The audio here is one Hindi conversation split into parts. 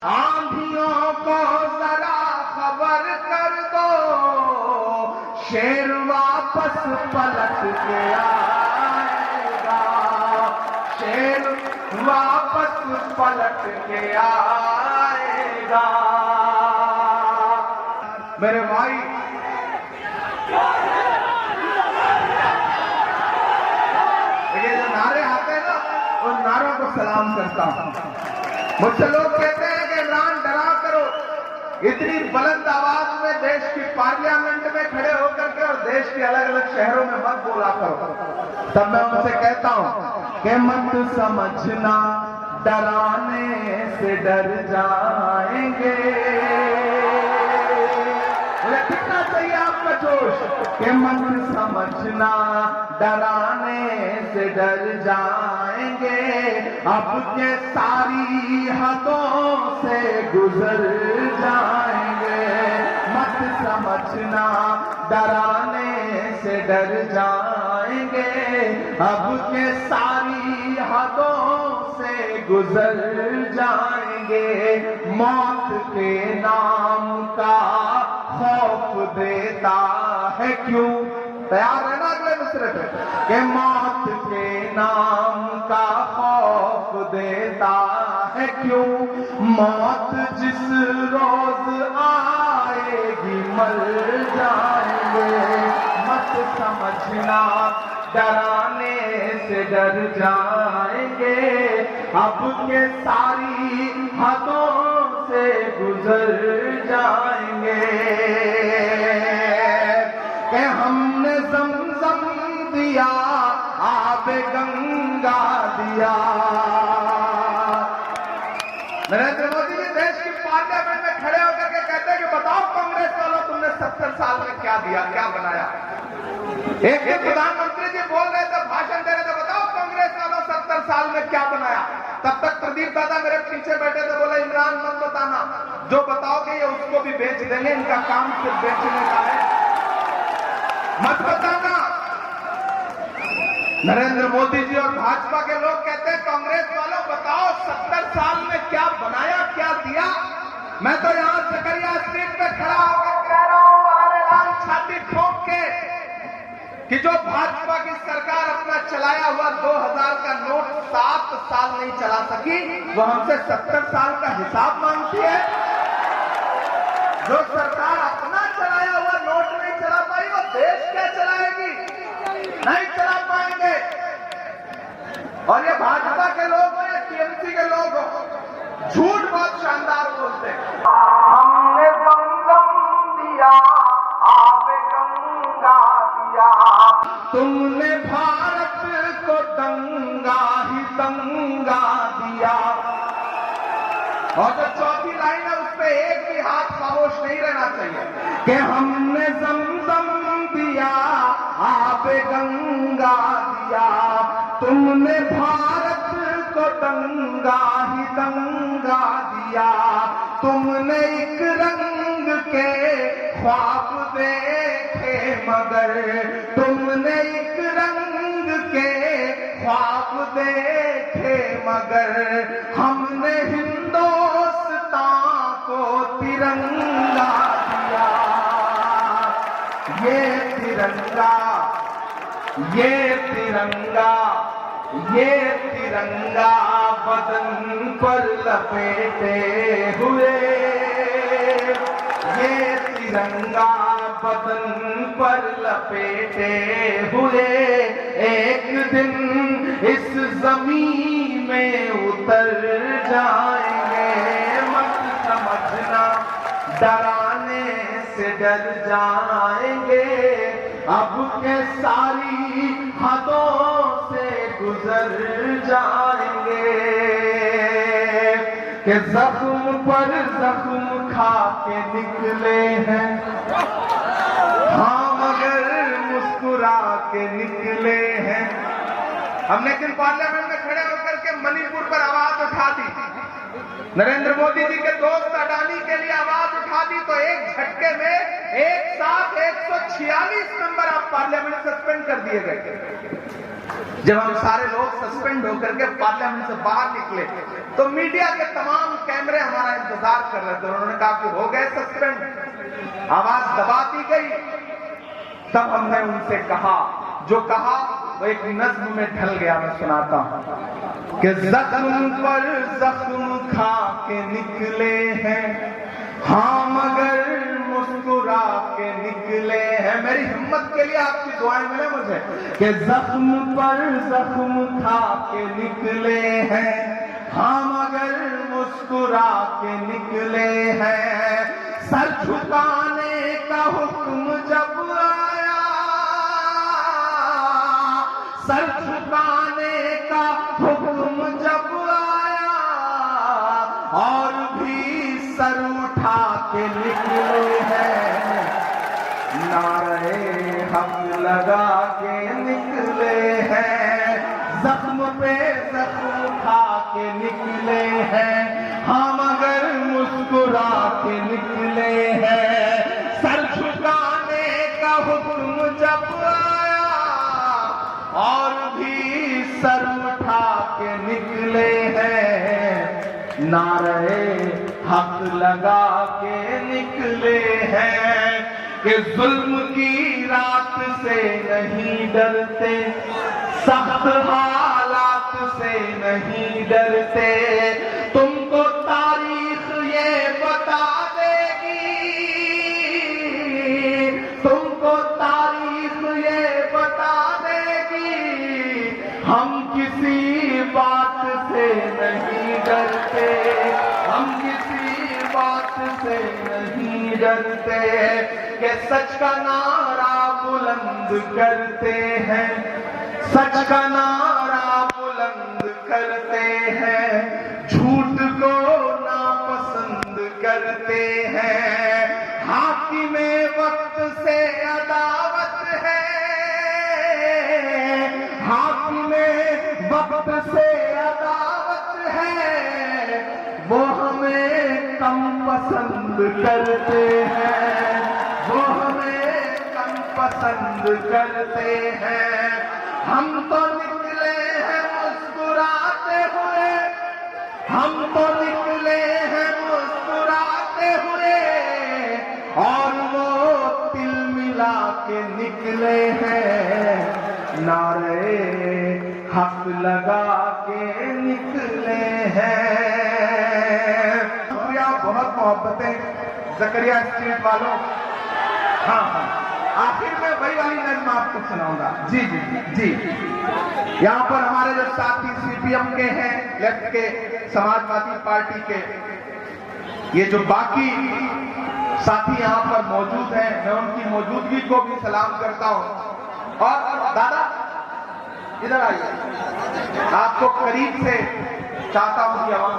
आंधियों को जरा खबर कर दो, शेर वापस पलट के आएगा, शेर वापस पलट के आएगा। मेरे भाई, ये जो नारे आते हैं ना, उन नारों को सलाम करता हूं। मुझसे लोग कहते हैं कि इमरान डरा करो, इतनी बुलंद आवाज में देश की पार्लियामेंट में खड़े होकर के और देश के अलग अलग शहरों में मत बोला करो। तब मैं उनसे कहता हूं कि मत समझना डराने से डर जाएंगे। मुझे कितना चाहिए आपका जोश कि मत समझना डराने से डर जाएंगे, अब के सारी हदों से गुजर जाएंगे। मत समझना डराने से डर जाएंगे, अब के सारी हदों से गुजर जाएंगे। मौत के नाम का खौफ देता है क्यों? तैयार है ना अगले मिसरे पे कि मौत के नाम का खौफ देता है क्यों? मौत जिस रोज आएगी मर जाएंगे। मत समझना डराने से डर जाएंगे, अब के सारी हदों से गुजर जाएंगे। कि हमने ज़मज़म दिया, आबे गंगा दिया। नरेंद्र मोदी जी देश की पार्लियामेंट में खड़े होकर के कहते हैं कि बताओ कांग्रेस वालों, तुमने 70 साल में क्या दिया, क्या बनाया। एक प्रधानमंत्री जी बोल रहे थे, भाषण दे रहे थे, बताओ कांग्रेस वालों 70 साल में क्या बनाया। तब तक प्रदीप दादा मेरे पीछे बैठे थे, बोले इमरान मत बताना, जो बताओगे ये उसको भी बेच देंगे, इनका काम सिर्फ बेचने का है, मत बताना। नरेंद्र मोदी जी और भाजपा के लोग कहते हैं कांग्रेस वालों बताओ 70 साल में क्या बनाया, क्या दिया। मैं तो यहां सकरिया स्ट्रीट पे खड़ा होकर कह रहा हूं आलेलान छाती ठोक के कि जो भाजपा की सरकार अपना चलाया हुआ 2000 का नोट 7 साल नहीं चला सकी, वो हमसे 70 साल का हिसाब मांगती है। जो सरकार अपना चलाया हुआ नोट नहीं चला पाई, वो देश क्या चलाएगी? नहीं चला पाएंगे। और ये भाजपा के लोग हो या टीएमसी के लोग हो, झूठ बहुत शानदार बोलते हैं। हमने ज़मज़म दिया, आबे गंगा दिया, तुमने भारत को दंगा ही दंगा दिया। और जो चौथी लाइन है उस पे एक भी हाथ खामोश नहीं रहना चाहिए कि हमने ज़मज़म दिया, आबे गंगा दिया, तुमने भारत को दंगा ही दंगा दिया। तुमने एक रंग के ख्वाब देखे मगर, तुमने एक रंग के ख्वाब देखे मगर, हमने हिंदुस्तान को तिरंगा दिया। ये तिरंगा, ये तिरंगा, ये तिरंगा बदन पर लपेटे हुए, ये तिरंगा बदन पर लपेटे हुए एक दिन इस जमीन में उतर जाएंगे। मत समझना डराने से डर जाएंगे, अब के सारी हदों से गुजर जाएंगे। कि जख्म पर जख्म खा के निकले हैं, हाँ मगर मुस्कुरा के निकले हैं। हमने किन पार्लियामेंट में खड़े होकर के मणिपुर पर आवाज उठा दी, नरेंद्र मोदी जी के दोस्त अडानी के लिए आवाज उठा दी, तो एक झटके में एक साथ 146 मेंबर आप पार्लियामेंट सस्पेंड कर दिए गए। जब हम सारे लोग सस्पेंड होकर के पार्लियामेंट से बाहर निकले तो मीडिया के तमाम कैमरे हमारा इंतजार कर रहे थे। उन्होंने कहा कि हो गए सस्पेंड, आवाज दबा दी गई। तब हमने उनसे कहा, जो कहा वो एक नज्म में ढल गया, मैं सुनाता हूं कि जख्म पर जख्म खा के निकले हैं, हाँ मगर मुस्कुरा के निकले हैं। मेरी हिम्मत के लिए आपकी दुआएं मिले मुझे कि जख्म पर जख्म खा के निकले हैं, हाँ मगर मुस्कुरा के निकले हैं। सर झुकाने का हुक्म जब आया, सर झुकाने का हुक्म जब आया, और भी सर उठा के निकले हैं, नारे हक लगा के निकले हैं, जख्म पे जख्म खा के निकले हैं, हाँ मगर मुस्कुरा के निकले हैं। सर झुकाने का हुक्म जब आया, और भी सर उठा के निकले हैं, नारे हक लगा के निकले हैं। कि जुल्म की रात से नहीं डरते, सख्त हालात से नहीं डरते, तुमको तारीख ये बता देगी, तुमको तारीख ये बता देगी, हम किसी बात से नहीं डरते, हम किसी बात से नहीं डरते। कि सच का नारा बुलंद करते हैं, सच का नारा बुलंद करते हैं, झूठ को नापसंद करते हैं। हाकिमे वक्त से अदावत है, हाकिमे वक्त से अदावत है, वो हमें कम पसंद करते हैं, वो हमें कम पसंद करते हैं। हम तो निकले हैं मुस्कुराते हुए, हम तो निकले हैं मुस्कुराते हुए, और वो तिल मिला के निकले हैं, नारे हक लगा के निकले हैं। शुक्रिया, बहुत मोहब्बतें जकरिया स्ट्रीट वालों। हाँ हाँ, आखिर में वही वाली नज़्म आपको सुनाऊंगा। जी जी जी जी। यहाँ पर हमारे जो साथी सीपीएम के हैं, लेफ्ट के, समाजवादी पार्टी के, ये जो बाकी साथी यहाँ पर मौजूद हैं, मैं उनकी मौजूदगी को भी सलाम करता हूँ। और दादा इधर आइए, आपको करीब से चाहता हूँ कि आवाज।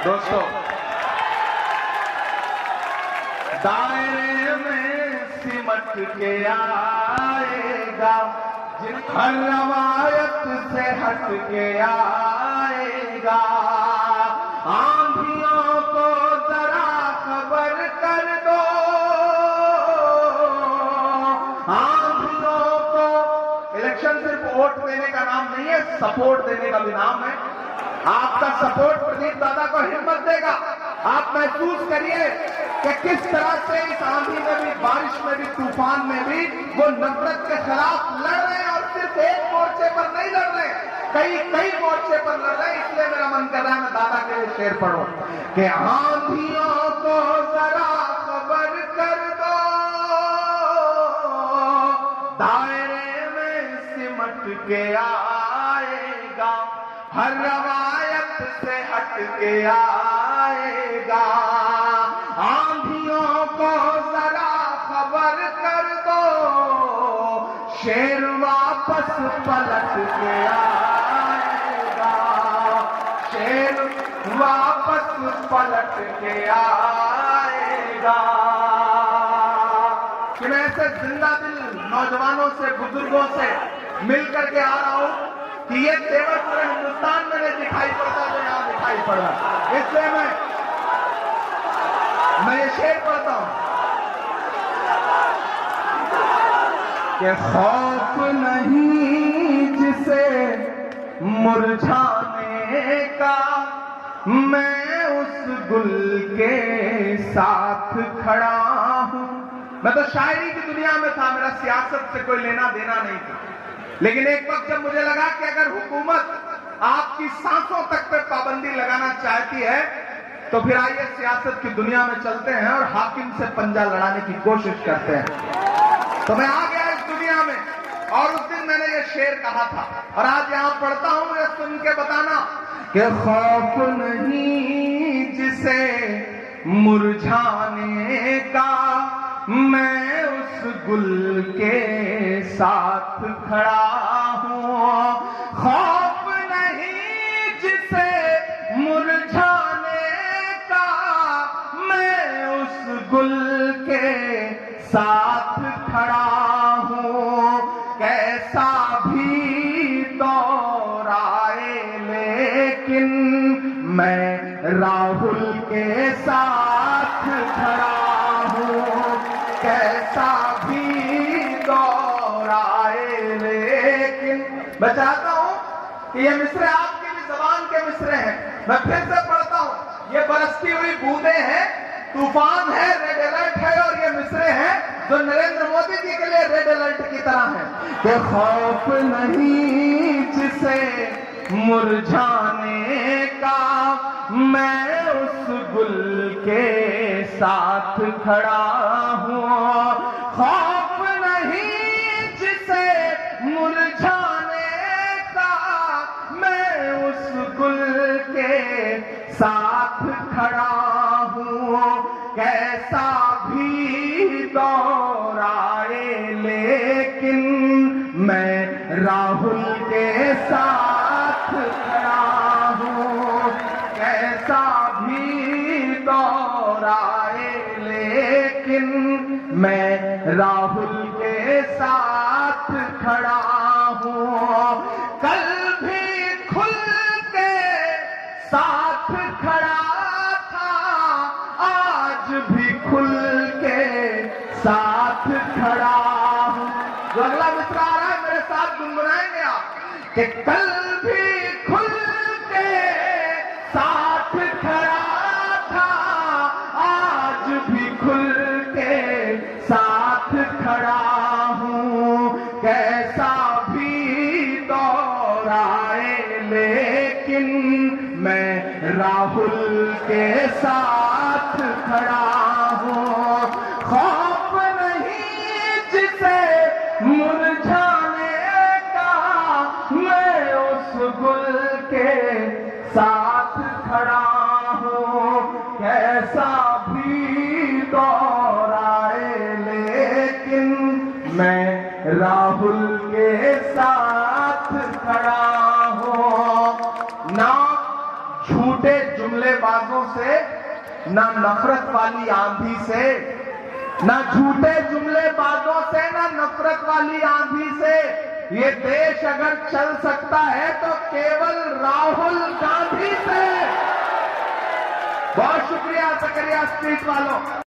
दोस्तों, दायरे में सिमट के आएगा, हर रवायत से हट के आएगा, आंधियों को जरा खबर कर दो, आंधियों को। इलेक्शन सिर्फ वोट देने का नाम नहीं है, सपोर्ट देने का भी नाम है। आपका सपोर्ट प्रदीप दादा को हिम्मत देगा। आप महसूस करिए कि किस तरह से इस आंधी में भी, बारिश में भी, तूफान में भी वो नफरत के खिलाफ लड़ रहे हैं, और सिर्फ एक मोर्चे पर नहीं लड़ रहे, कई मोर्चे पर लड़ रहे हैं। इसलिए मेरा मन कर रहा है मैं दादा के लिए शेर पढ़ूं कि आंधियों को जरा खबर कर दो, दायरे में सिमट के आएगा, हर रवायत से हट के आएगा, आंधियों को जरा खबर कर दो, शेर वापस पलट के आएगा, शेर वापस पलट के आएगा। कि मैं ऐसे जिंदा दिल नौजवानों से, बुजुर्गों से मिलकर के आ रहा हूं कि ये तेवर पूरे हिंदुस्तान में नहीं दिखाई पड़ता जो यहां दिखाई पड़ रहा है। इसलिए मैं ये शेर पढ़ता हूं कि खौफ नहीं जिसे मुरझाने का, मैं उस गुल के साथ खड़ा हूं। मैं तो शायरी की दुनिया में था, मेरा सियासत से कोई लेना देना नहीं था। लेकिन एक वक्त जब मुझे लगा कि अगर हुकूमत आपकी सांसों तक पे पाबंदी लगाना चाहती है तो फिर आइए सियासत की दुनिया में चलते हैं और हाकिम से पंजा लड़ाने की कोशिश करते हैं। तो मैं आ गया इस दुनिया में और उस दिन मैंने ये शेर कहा था और आज यहां पढ़ता हूं, मुझे सुन के बताना कि खौफ नहीं जिसे मुरझाने का, मैं उस गुल के साथ खड़ा हूं। खौफ नहीं जिसे मुरझाने का, मैं उस गुल के साथ खड़ा हूं। कैसा भी दौर आए लेकिन मैं राहुल के साथ खड़ा हूं। कैसा भी दौर आए लेकिन, मैं चाहता हूं कि ये मिसरे आपकी भी जबान के मिसरे हैं। मैं फिर से पढ़ता हूं, ये बरसती हुई बूंदे हैं, तूफान है, रेड अलर्ट है, और ये मिसरे हैं जो नरेंद्र मोदी जी के लिए रेड अलर्ट की तरह है। कि खौफ नहीं जिसे मुरझाने का, मैं उस गुल के साथ खड़ा हूं। खौफ नहीं जिसे मुरझाने का, मैं उस गुल के साथ खड़ा हूं। कैसा भी दौर आए लेकिन मैं राहुल के साथ खड़ा हूं। कैसा भी दौर आए लेकिन मैं राहुल के साथ खड़ा हूं। कल भी खुल के साथ खड़ा था, आज भी खुल के साथ खड़ा हूं। जो अगला मिसरा आ रहा है मेरे साथ गुनगुनाएंगे आप कि कल भी खुल के साथ खड़ा था, आज भी खुल के साथ खड़ा हूं। कैसा भी दौर आए लेकिन मैं राहुल के साथ खड़ा हूं। खौफ नहीं जिसे मुरझाने का, मैं उस गुल के साथ खड़ा हूं। कैसा भी दौर आए लेकिन मैं राहुल के साथ खड़ा हूं। ना झूठे जुमलेबाजों से, ना नफरत वाली आंधी से, ना झूठे जुमलेबाजों से, ना नफरत वाली आंधी से ये देश अगर चल सकता है तो केवल राहुल गांधी से। बहुत शुक्रिया सकरिया स्ट्रीट वालों।